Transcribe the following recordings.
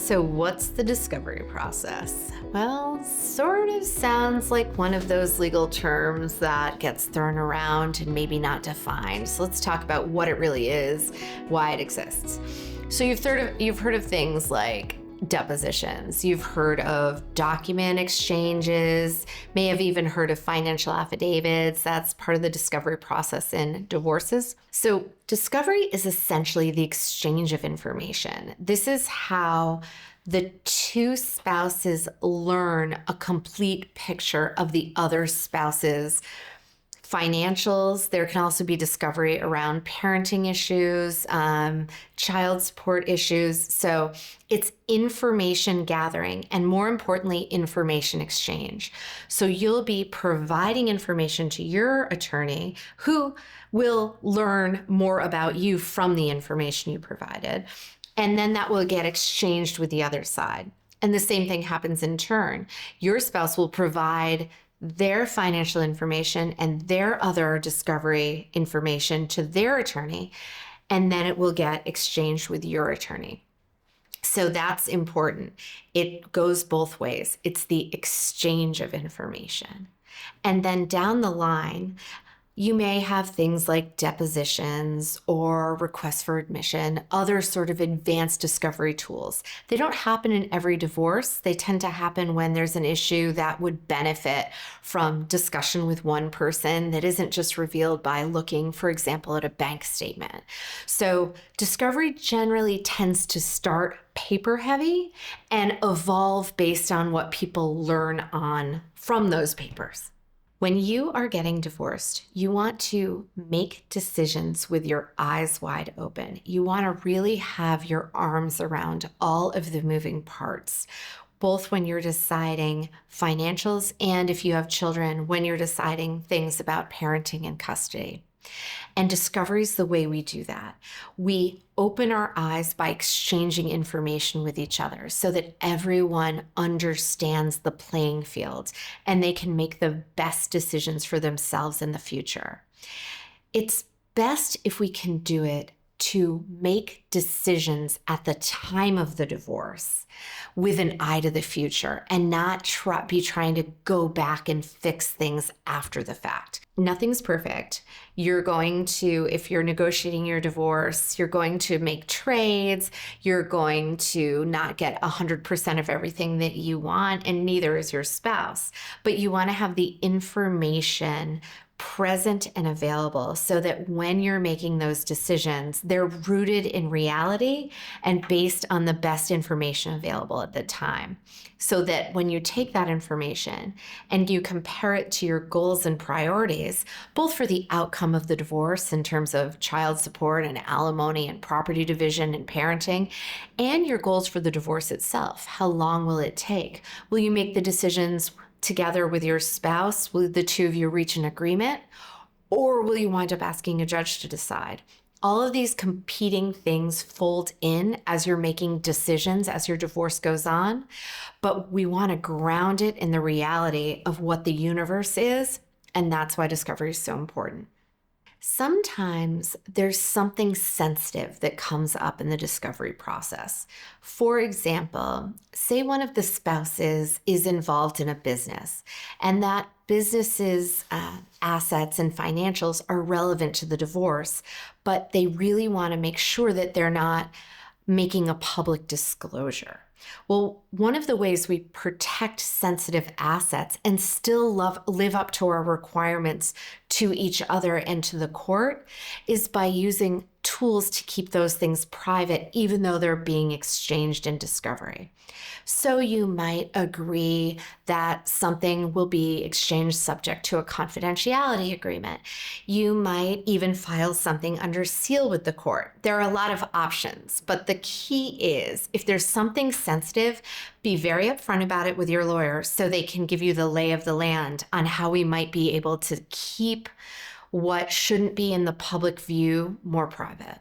So what's the discovery process? Well, sort of sounds like one of those legal terms that gets thrown around and maybe not defined. So let's talk about what it really is, why it exists. So you've heard of things like depositions, you've heard of document exchanges, may have even heard of financial affidavits. That's part of the discovery process in divorces. So discovery is essentially the exchange of information. This is how the two spouses learn a complete picture of the other spouse's financials. There can also be discovery around parenting issues, child support issues. So it's information gathering and, more importantly, information exchange. So you'll be providing information to your attorney who will learn more about you from the information you provided. And then that will get exchanged with the other side. And the same thing happens in turn. Your spouse will provide their financial information and their other discovery information to their attorney, and then it will get exchanged with your attorney. So that's important. It goes both ways. It's the exchange of information. And then down the line, you may have things like depositions or requests for admission, other sort of advanced discovery tools. They don't happen in every divorce. They tend to happen when there's an issue that would benefit from discussion with one person that isn't just revealed by looking, for example, at a bank statement. So discovery generally tends to start paper heavy and evolve based on what people learn on from those papers. When you are getting divorced, you want to make decisions with your eyes wide open. You want to really have your arms around all of the moving parts, both when you're deciding financials and, if you have children, when you're deciding things about parenting and custody. And discovery is the way we do that. We open our eyes by exchanging information with each other so that everyone understands the playing field and they can make the best decisions for themselves in the future. It's best if we can do it to make decisions at the time of the divorce with an eye to the future and not be trying to go back and fix things after the fact. Nothing's perfect. You're going to, if you're negotiating your divorce, you're going to make trades, you're going to not get 100% of everything that you want, and neither is your spouse. But you want to have the information present and available so that when you're making those decisions, they're rooted in reality and based on the best information available at the time. So that when you take that information and you compare it to your goals and priorities, both for the outcome of the divorce in terms of child support and alimony and property division and parenting, and your goals for the divorce itself, how long will it take? Will you make the decisions together with your spouse? Will the two of you reach an agreement? Or will you wind up asking a judge to decide? All of these competing things fold in as you're making decisions as your divorce goes on, but we want to ground it in the reality of what the universe is, and that's why discovery is so important. Sometimes there's something sensitive that comes up in the discovery process. For example, say one of the spouses is involved in a business and that business's assets and financials are relevant to the divorce, but they really want to make sure that they're not making a public disclosure. Well, one of the ways we protect sensitive assets and still live up to our requirements to each other and to the court is by using tools to keep those things private, even though they're being exchanged in discovery. So you might agree that something will be exchanged subject to a confidentiality agreement. You might even file something under seal with the court. There are a lot of options, but the key is if there's something sensitive, be very upfront about it with your lawyer so they can give you the lay of the land on how we might be able to keep what shouldn't be in the public view more private.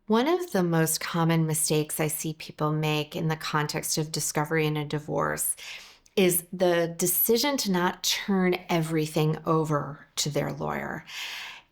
One of the most common mistakes I see people make in the context of discovery in a divorce is the decision to not turn everything over to their lawyer.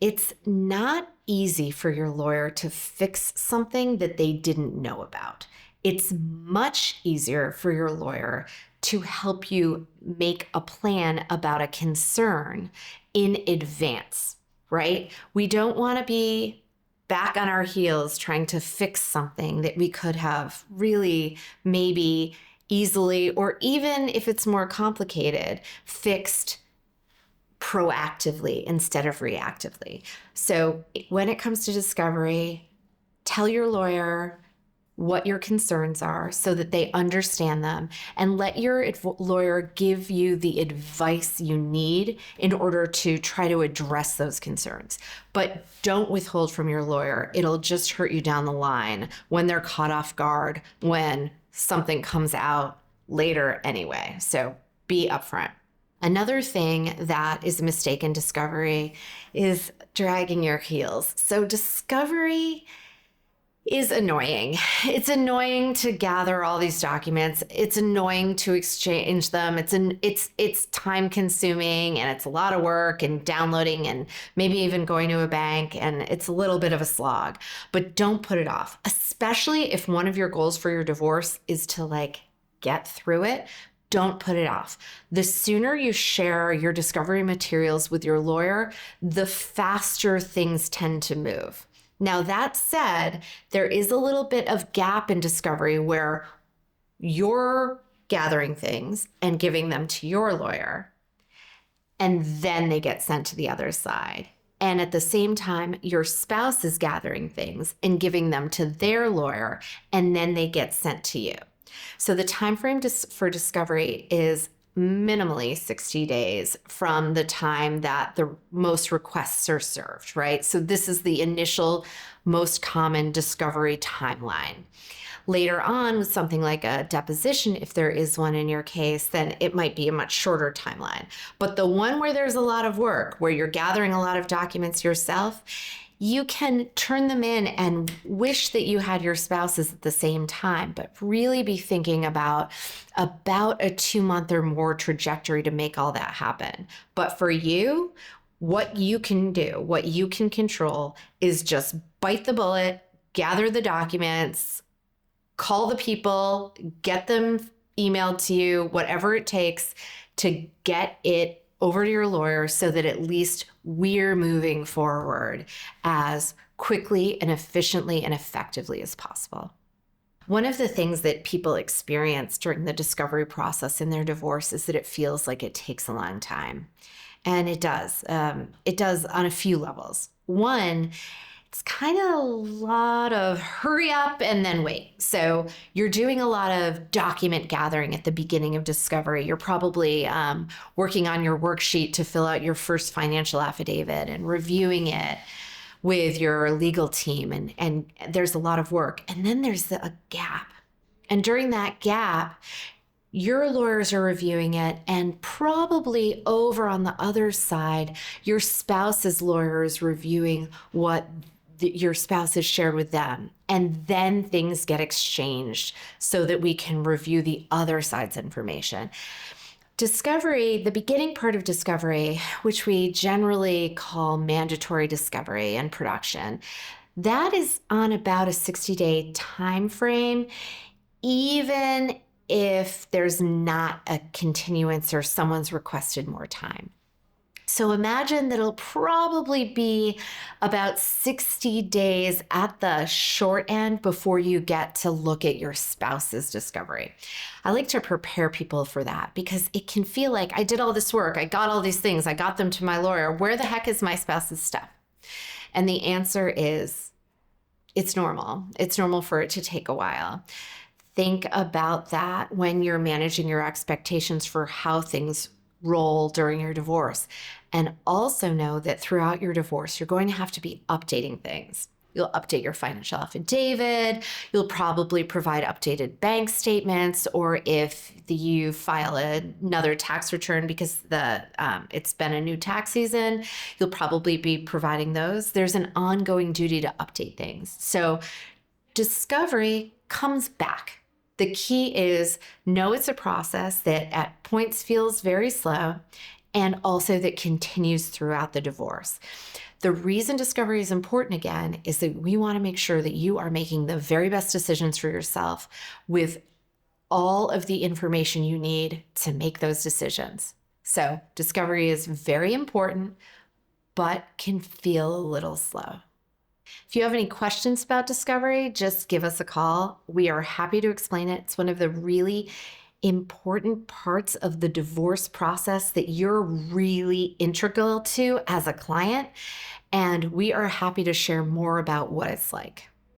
It's not easy for your lawyer to fix something that they didn't know about. It's much easier for your lawyer to help you make a plan about a concern in advance, right? We don't want to be back on our heels trying to fix something that we could have really maybe easily, or even if it's more complicated, fixed proactively instead of reactively. So when it comes to discovery, tell your lawyer what your concerns are so that they understand them, and let your lawyer give you the advice you need in order to try to address those concerns. But don't withhold from your lawyer. It'll just hurt you down the line when they're caught off guard when something comes out later anyway. So be upfront. Another thing that is a mistake in discovery is dragging your heels. So discovery is annoying. It's annoying to gather all these documents. It's annoying to exchange them. It's time consuming, and it's a lot of work and downloading and maybe even going to a bank, and it's a little bit of a slog. But don't put it off, especially if one of your goals for your divorce is to get through it. Don't put it off. The sooner you share your discovery materials with your lawyer, the faster things tend to move. Now, that said, there is a little bit of gap in discovery where you're gathering things and giving them to your lawyer, and then they get sent to the other side. And at the same time, your spouse is gathering things and giving them to their lawyer, and then they get sent to you. So the time frame for discovery is minimally 60 days from the time that the most requests are served, right? So this is the initial most common discovery timeline. Later on, with something like a deposition, if there is one in your case, then it might be a much shorter timeline. But the one where there's a lot of work, where you're gathering a lot of documents yourself, you can turn them in and wish that you had your spouses at the same time, but really be thinking about a 2-month or more trajectory to make all that happen. But for you, what you can do, what you can control, is just bite the bullet, gather the documents, call the people, get them emailed to you, whatever it takes to get it over to your lawyer so that at least we're moving forward as quickly and efficiently and effectively as possible. One of the things that people experience during the discovery process in their divorce is that it feels like it takes a long time. And it does. It does on a few levels. One, it's kind of a lot of hurry up and then wait. So you're doing a lot of document gathering at the beginning of discovery. You're probably working on your worksheet to fill out your first financial affidavit and reviewing it with your legal team. And there's a lot of work. And then there's a gap. And during that gap, your lawyers are reviewing it, and probably over on the other side, your spouse's lawyer is reviewing what your spouse has shared with them. And then things get exchanged so that we can review the other side's information. Discovery, the beginning part of discovery, which we generally call mandatory discovery and production, that is on about a 60-day time frame, even if there's not a continuance or someone's requested more time. So imagine that it'll probably be about 60 days at the short end before you get to look at your spouse's discovery. I like to prepare people for that because it can feel like I did all this work, I got all these things, I got them to my lawyer. Where the heck is my spouse's stuff? And the answer is, it's normal. It's normal for it to take a while. Think about that when you're managing your expectations for how things roll during your divorce. And also know that throughout your divorce, you're going to have to be updating things. You'll update your financial affidavit. You'll probably provide updated bank statements, or if you file another tax return because it's been a new tax season, you'll probably be providing those. There's an ongoing duty to update things. So discovery comes back. The key is know it's a process that at points feels very slow and also that continues throughout the divorce. The reason discovery is important again is that we want to make sure that you are making the very best decisions for yourself with all of the information you need to make those decisions. So discovery is very important, but can feel a little slow. If you have any questions about discovery, just give us a call. We are happy to explain it. It's one of the really important parts of the divorce process that you're really integral to as a client. And we are happy to share more about what it's like.